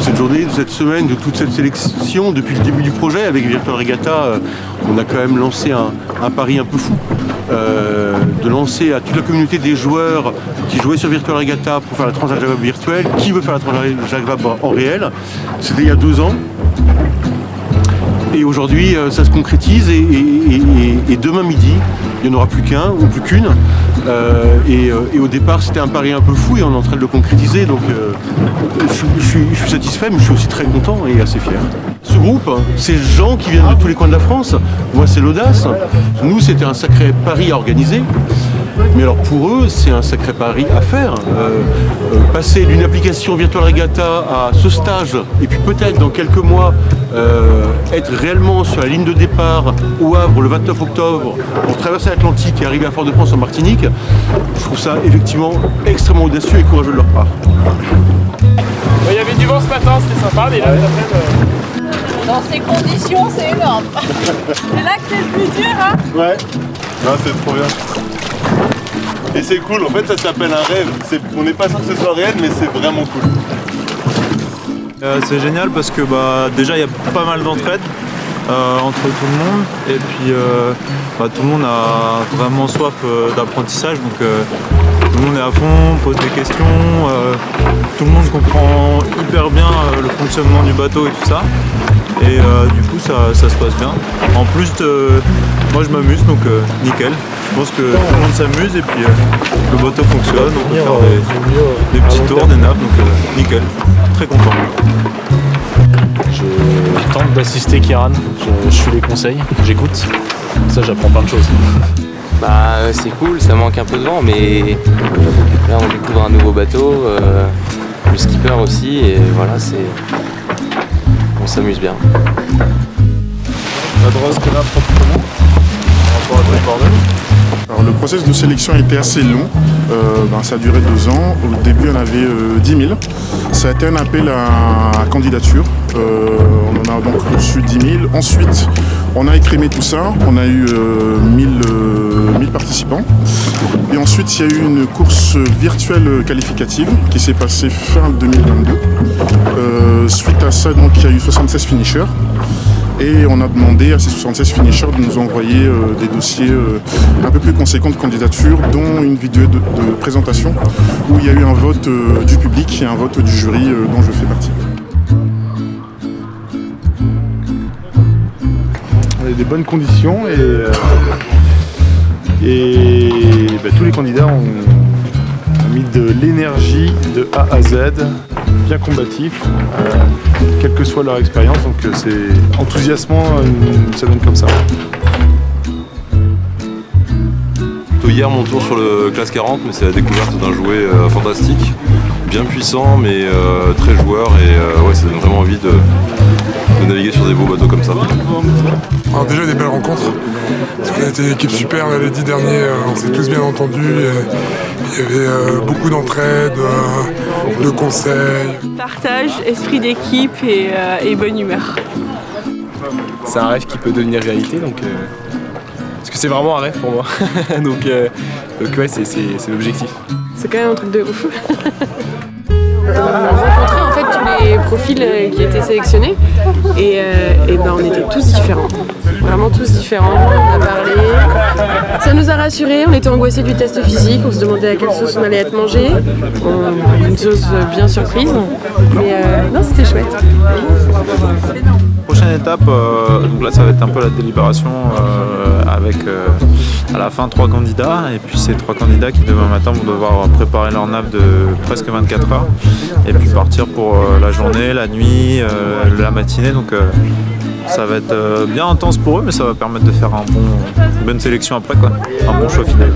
Cette journée, de cette semaine, de toute cette sélection, depuis le début du projet, avec Virtual Regatta, on a quand même lancé un pari un peu fou. De lancer à toute la communauté des joueurs qui jouaient sur Virtual Regatta pour faire la Transat Java virtuelle, qui veut faire la Transat Java en réel. C'était il y a 2 ans. Et aujourd'hui, ça se concrétise et demain midi, il n'y en aura plus qu'un ou plus qu'une. Et au départ, c'était un pari un peu fou et on est en train de le concrétiser. Donc je suis satisfait, mais je suis aussi très content et assez fier. Ce groupe, ces gens qui viennent de tous les coins de la France, moi c'est l'audace. Nous, c'était un sacré pari à organiser. Mais alors pour eux, c'est un sacré pari à faire. Passer d'une application Virtual Regatta à ce stage, et puis peut-être dans quelques mois, être réellement sur la ligne de départ au Havre le 29 octobre pour traverser l'Atlantique et arriver à Fort-de-France en Martinique, je trouve ça effectivement extrêmement audacieux et courageux de leur part. Il y avait du vent ce matin, c'était sympa, mais là, dans ces conditions, c'est énorme. C'est là que c'est le plus dur, hein? Ouais, non, c'est trop bien. Et c'est cool, en fait ça s'appelle un rêve. On n'est pas sûr que ce soit réel, mais c'est vraiment cool. C'est génial parce que déjà il y a pas mal d'entraide entre tout le monde et puis tout le monde a vraiment soif d'apprentissage, donc tout le monde est à fond, pose des questions, tout le monde comprend hyper bien le fonctionnement du bateau et tout ça. Et du coup ça se passe bien. En plus moi je m'amuse, donc nickel. Je pense que tout le monde s'amuse et puis le bateau fonctionne, on peut faire des petits tours, des nappes, donc nickel. Très content. Je tente d'assister Kieran, je suis les conseils, j'écoute. Ça j'apprends plein de choses. C'est cool, ça manque un peu de vent, mais là on découvre un nouveau bateau, le skipper aussi, et voilà, on s'amuse bien. La drosse que là proprement par rapport à votre bordel. Alors le processus de sélection a été assez long, ça a duré 2 ans. Au début on avait 10 000, ça a été un appel à candidature, on en a donc reçu 10 000. Ensuite on a écrémé tout ça, on a eu 1000 participants. Et ensuite il y a eu une course virtuelle qualificative qui s'est passée fin 2022. Suite à ça donc il y a eu 76 finishers. Et on a demandé à ces 76 finishers de nous envoyer des dossiers un peu plus conséquents de candidature, dont une vidéo de présentation où il y a eu un vote du public et un vote du jury dont je fais partie. On a des bonnes conditions et tous les candidats ont mis de l'énergie de A à Z, bien combatif, quelle que soit leur expérience, donc c'est enthousiasmant, ça donne comme ça. Hier mon tour sur le classe 40, mais c'est la découverte d'un jouet fantastique, bien puissant mais très joueur, et ouais, ça donne vraiment envie de naviguer sur des beaux bateaux comme ça. Alors déjà des belles rencontres, parce qu'on a été une équipe super, là, les 10 derniers, on s'est tous bien entendus, il y avait beaucoup d'entraide, de conseils. Partage, esprit d'équipe et bonne humeur. C'est un rêve qui peut devenir réalité, donc parce que c'est vraiment un rêve pour moi. donc ouais, c'est l'objectif. C'est quand même un truc de ouf. On a rencontré en fait tous les profils qui étaient sélectionnés et on était tous différents, vraiment tous différents, on a parlé, ça nous a rassurés, on était angoissés du test physique, on se demandait à quelle sauce on allait être mangé, une sauce bien surprise, mais non, c'était chouette. Prochaine étape, donc là ça va être un peu la délibération avec à la fin 3 candidats, et puis ces 3 candidats qui demain matin vont devoir préparer leur nav de presque 24 heures et puis partir pour la journée, la nuit, la matinée, donc ça va être bien intense pour eux, mais ça va permettre de faire une bonne sélection après, quoi, un bon choix final.